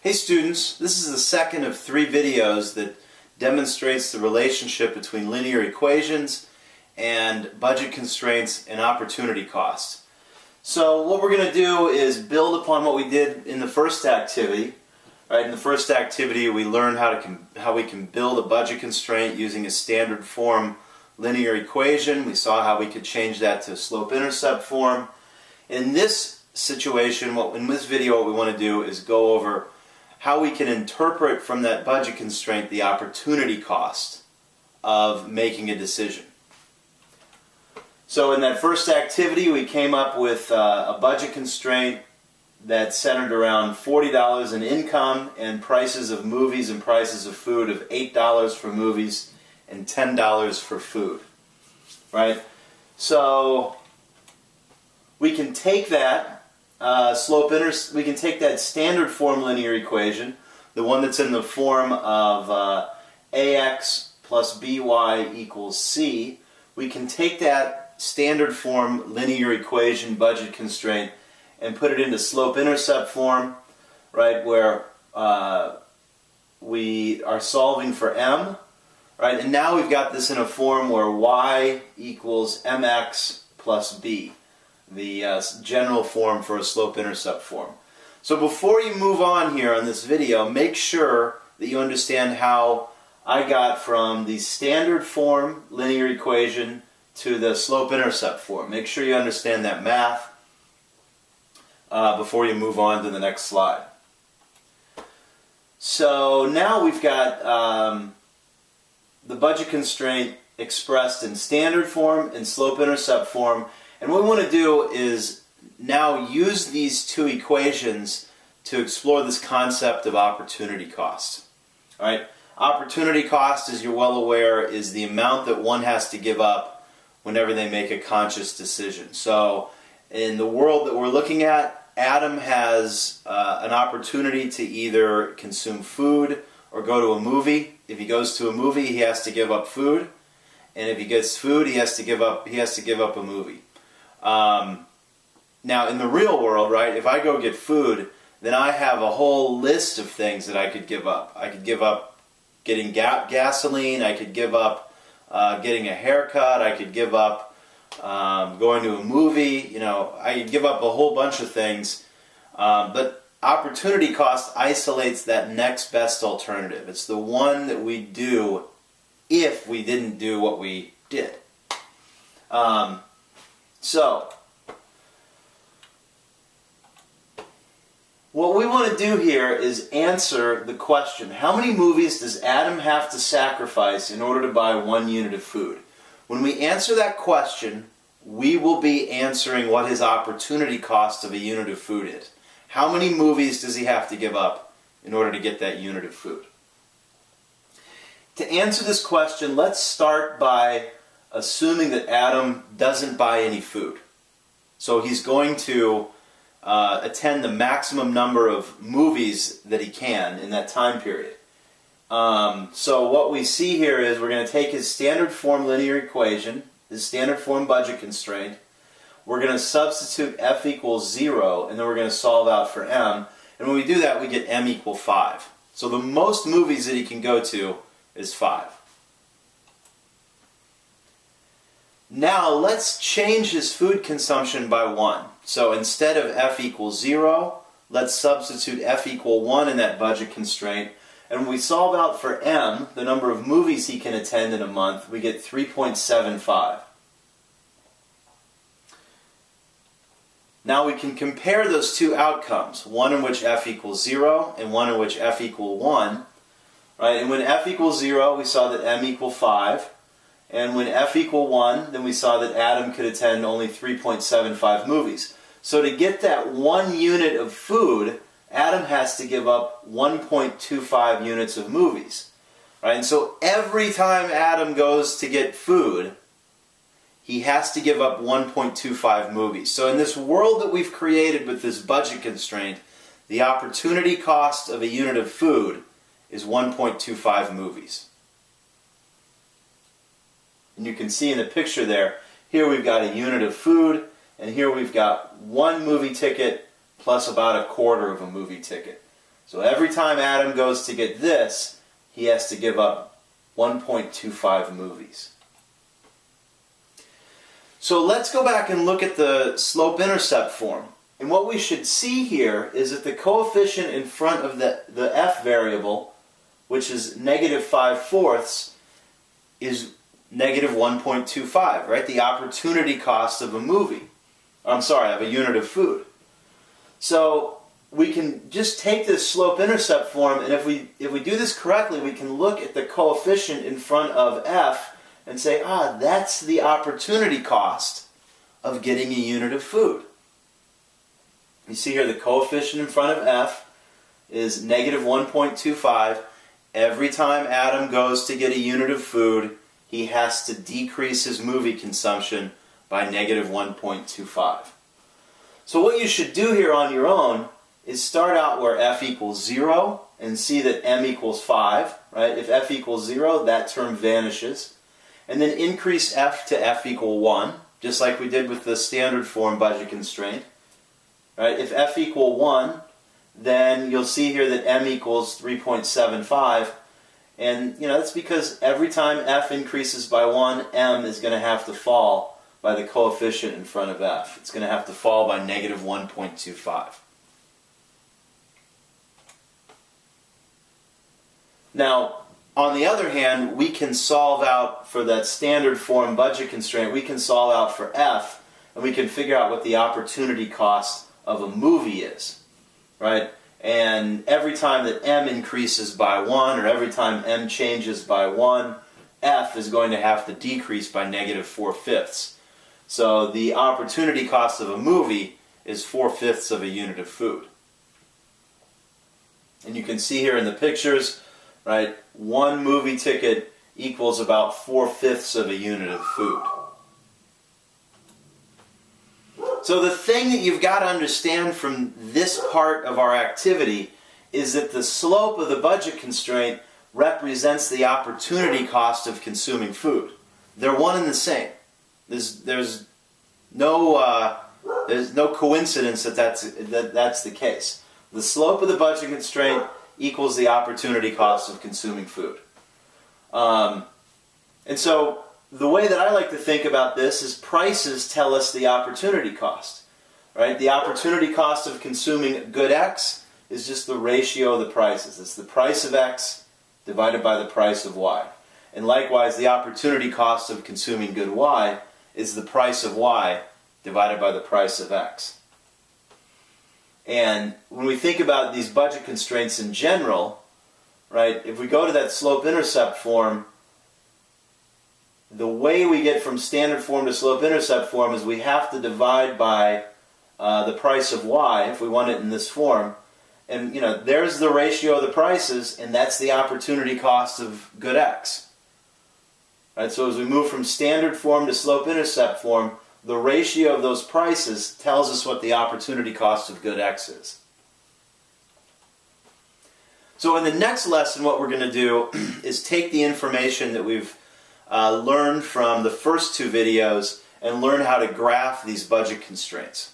Hey students, this is the second of 3 videos that demonstrates the relationship between linear equations and budget constraints and opportunity costs. So what we're going to do is build upon what we did in the first activity. Right? In the first activity we learned how we can build a budget constraint using a standard form linear equation. We saw how we could change that to slope-intercept form. In this situation, in this video, what we want to do is go over how we can interpret from that budget constraint the opportunity cost of making a decision. So in that first activity we came up with a budget constraint that centered around $40 in income and prices of movies and prices of food of $8 for movies and $10 for food. Right? So we can take that we can take that standard form linear equation, the one that's in the form of ax plus by equals c. We can take that standard form linear equation budget constraint and put it into slope-intercept form, right, where we are solving for m, right, and now we've got this in a form where y equals mx plus b, the general form for a slope-intercept form. So before you move on here on this video, make sure that you understand how I got from the standard form linear equation to the slope-intercept form. Make sure you understand that math before you move on to the next slide. So now we've got the budget constraint expressed in standard form and slope-intercept form. And what we want to do is now use these two equations to explore this concept of opportunity cost. All right? Opportunity cost, as you're well aware, is the amount that one has to give up whenever they make a conscious decision. So in the world that we're looking at, Adam has an opportunity to either consume food or go to a movie. If he goes to a movie, he has to give up food, and if he gets food, he has to give up a movie. Now in the real world, right, if I go get food, then I have a whole list of things that I could give up. I could give up getting gasoline, I could give up getting a haircut, I could give up going to a movie, you know, I could give up a whole bunch of things, but opportunity cost isolates that next best alternative. It's the one that we do if we didn't do what we did. So, what we want to do here is answer the question, how many movies does Adam have to sacrifice in order to buy 1 unit of food? When we answer that question, we will be answering what his opportunity cost of a unit of food is. How many movies does he have to give up in order to get that unit of food? To answer this question, let's start by assuming that Adam doesn't buy any food. So he's going to attend the maximum number of movies that he can in that time period. So what we see here is we're going to take his standard form linear equation, his standard form budget constraint. We're going to substitute f equals 0, and then we're going to solve out for m. And when we do that, we get m equal 5. So the most movies that he can go to is 5. Now let's change his food consumption by 1. So instead of f equals 0, let's substitute f equal 1 in that budget constraint. And when we solve out for m, the number of movies he can attend in a month, we get 3.75. Now we can compare those two outcomes, one in which f equals 0 and one in which f equals 1. Right? And when f equals 0, we saw that m equals 5. And when f equals 1, then we saw that Adam could attend only 3.75 movies. So to get that 1 unit of food, Adam has to give up 1.25 units of movies. Right? And so every time Adam goes to get food, he has to give up 1.25 movies. So in this world that we've created with this budget constraint, the opportunity cost of a unit of food is 1.25 movies. And you can see in the picture there, here we've got a unit of food, and here we've got 1 movie ticket plus about a quarter of a movie ticket. So every time Adam goes to get this, he has to give up 1.25 movies. So let's go back and look at the slope-intercept form. And what we should see here is that the coefficient in front of the f variable, which is negative 5/4, is negative 1.25, right? The opportunity cost of a movie. I'm sorry, of a unit of food. So we can just take this slope-intercept form, and if we do this correctly, we can look at the coefficient in front of f and say, that's the opportunity cost of getting a unit of food. You see here the coefficient in front of f is negative 1.25. Every time Adam goes to get a unit of food, he has to decrease his movie consumption by negative 1.25. So what you should do here on your own is start out where f equals 0 and see that m equals 5. Right? If f equals 0, that term vanishes. And then increase f to f equal 1, just like we did with the standard form budget constraint. Right? If f equal 1, then you'll see here that m equals 3.75. And that's because every time f increases by 1, m is going to have to fall by the coefficient in front of f. It's going to have to fall by negative 1.25. Now, on the other hand, we can solve out for that standard form budget constraint. We can solve out for f, and we can figure out what the opportunity cost of a movie is, right? And every time that m increases by 1, or every time m changes by 1, f is going to have to decrease by negative 4/5. So the opportunity cost of a movie is 4/5 of a unit of food. And you can see here in the pictures, right, one movie ticket equals about 4/5 of a unit of food. So the thing that you've got to understand from this part of our activity is that the slope of the budget constraint represents the opportunity cost of consuming food. They're one and the same. There's no coincidence that that's the case. The slope of the budget constraint equals the opportunity cost of consuming food. And so the way that I like to think about this is prices tell us the opportunity cost. Right? The opportunity cost of consuming good X is just the ratio of the prices. It's the price of X divided by the price of Y. And likewise, the opportunity cost of consuming good Y is the price of Y divided by the price of X. And when we think about these budget constraints in general, right, if we go to that slope-intercept form, the way we get from standard form to slope-intercept form is we have to divide by the price of y if we want it in this form. And there's the ratio of the prices, and that's the opportunity cost of good X. Right, so as we move from standard form to slope-intercept form, the ratio of those prices tells us what the opportunity cost of good X is. So in the next lesson, what we're going to do is take the information that we've learned from the first two videos and learn how to graph these budget constraints.